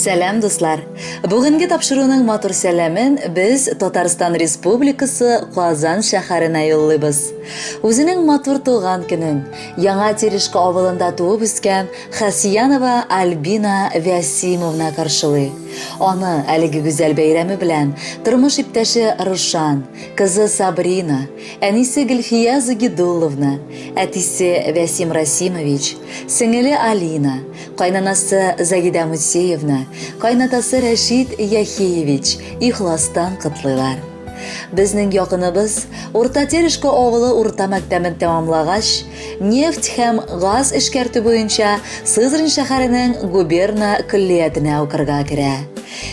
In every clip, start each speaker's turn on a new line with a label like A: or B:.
A: Сәлам, дуслар! Бүгінгі тапшыруның матур сәләмен біз Татарстан Республикасы Казан шәһәренә юллыйбыз. Үзенең матур туган көнен Яңа Терешка авылында туып үскән Хасиянова Альбина Вәсимовна каршылый. Аны әлеге гүзәл бәйрәме белән тормыш иптәше Рушан, кызы Сабрина, әнисе Гөлфия Загидулловна, әтисе Вәсим Расимович, сеңеле Алина, кайнанасы Загида Мусеевна, кайнатасы Рәшид Яхиевич ихластан котлыйлар. Безнең якыныбыз Урта Терешка авылы урта мәктәбен тәмамлагач, нефть һәм газ эшкәртү буенча Сызрань шәһәренең губерна көллиятенә укырга керә.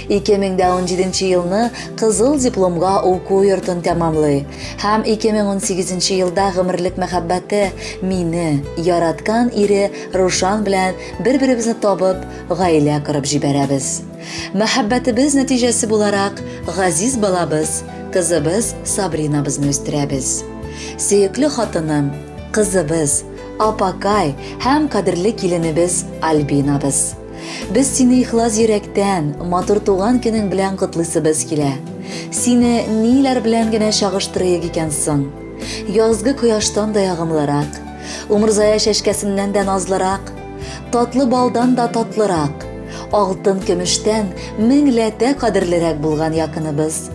A: 2017 елны кызыл дипломга уку йортын тәмамлый һәм 2018 елда гомерлек мәхәббәте мине яраткан ире Рушан белән бер-беребезне табып, гаилә корып җибәрәбез. Мәхәббәтебез нәтиҗәсе буларак газиз балабыз, кызыбыз Сабринабызны үстерәбез. Сөекле хатыным, кызыбыз, апакай һәм кадерле киленебез Альбинабыз. Без сине ихлас йөрәктән, матур туган көнең белән котлыйсыбыз килә. Сине ниләр белән генә чагыштырыйк икән соң? Язгы кояштан да ягымлырак, умырзая чәчкәсеннән дә назлырак, татлы балдан да татлырак, алтын көмештән меңләтә кадерлерәк булган якыныбыз.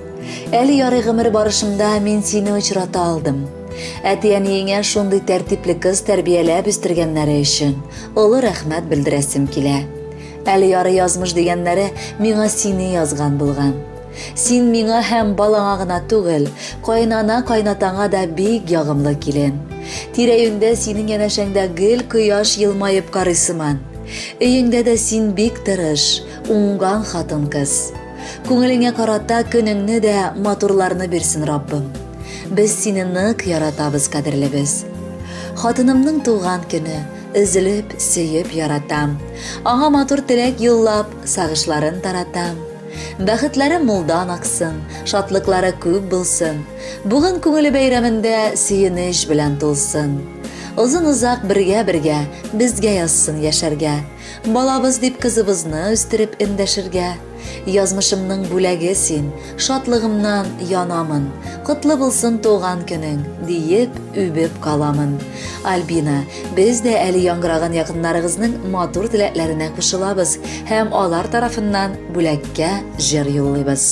A: Әле ярый гомер барышымда мин сине очрата алдым. Әти-әниеңә шундый тәртипле кыз тәрбияләп үстергәннәре өчен олы рәхмәт белдерәсем килә. Әле ярый язмыш дигәннәре миңа сине язган булган. Син миңа һәм балаңа гына түгел, кайнана-кайнатаңа да бик ягымлы килен. Тирә-юньдә синең янәшәңдә гел кояш елмаеп карыйсыман. Өеңдә дә син бик тырыш, уңган хатын кыз. Күңелеңә карата көнеңне дә матурларны бирсен Раббым. Без сине нык яратабыз, кадерлебез. Хатынымның туган көне, üzülüp, сөйеп яратам. Аңа матур теләк юллап, сагышларын таратам. Бәхетләре мулдан аксын, шатлыклары күп булсын. Бүген күңеле бәйрәмендә сөенеч белән тулсын. Озын-узак бергә-бергә безгә язсын яшәргә. Балабыз дип кызыбызны үстереп эндәшергә. Язмышымның бүләге син, шатлыгымнан янамын. Котлы булсын туган көнең, диеп үбеп каламын. Альбина, без дә әле яңгыраган якыннарыгызның матур теләкләренә кушылабыз һәм алар тарафыннан бүләккә җыр юллыйбыз.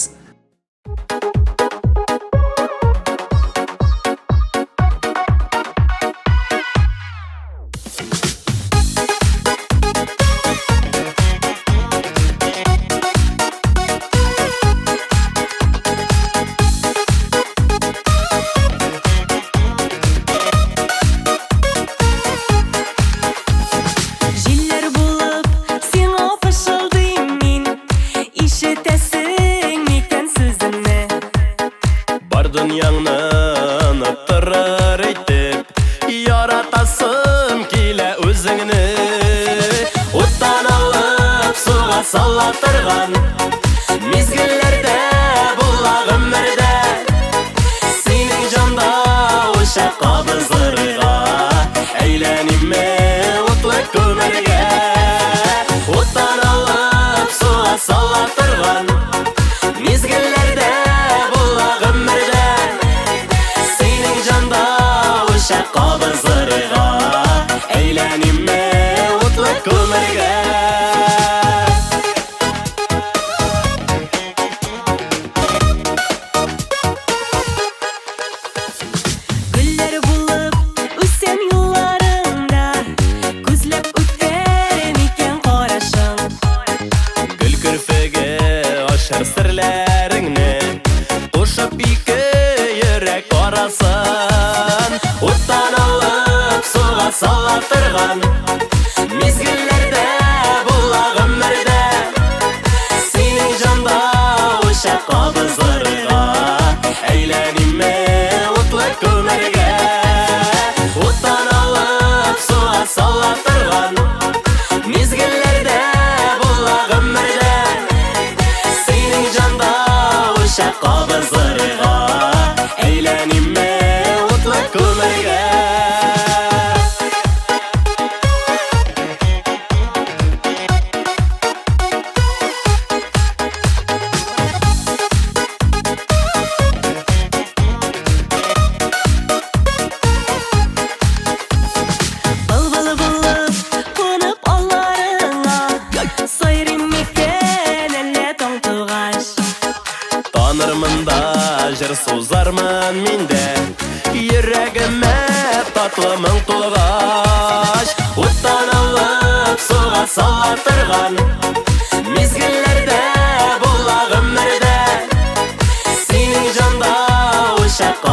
B: Dünyanın ıttırır etip yaratasım kile özüngni Uttan alıp suğa sallatırgan mizgillerde bulla ömürde Senin canda uşak kabızlarıga eğlenime utlu kömürge Uttan alıp suğa sallatırgan mizgillerde bulla ömürde Qabızlarıga eğlenime utlu kömürge Güller bulup üsem yıllarında Gözlep ötverim iken qarashın Gül kürfege aşar sirlerini Toşup iki yürek arasın Uttan alıp suğa sallatırgan mizgillerde bulla ömürde Senin canda uşak qabızlarıga eğlenime utlu kömürge Uttan alıp suğa sallatırgan mizgillerde bulla ömürde Senin canda uşak qabızlarıga eğlenime utlu kömürge сузармын минде. Йөрәгемә татлы моң тулгач, уттан алып суга сала торган мизгелләрдә була гомердә. Синең җанда учак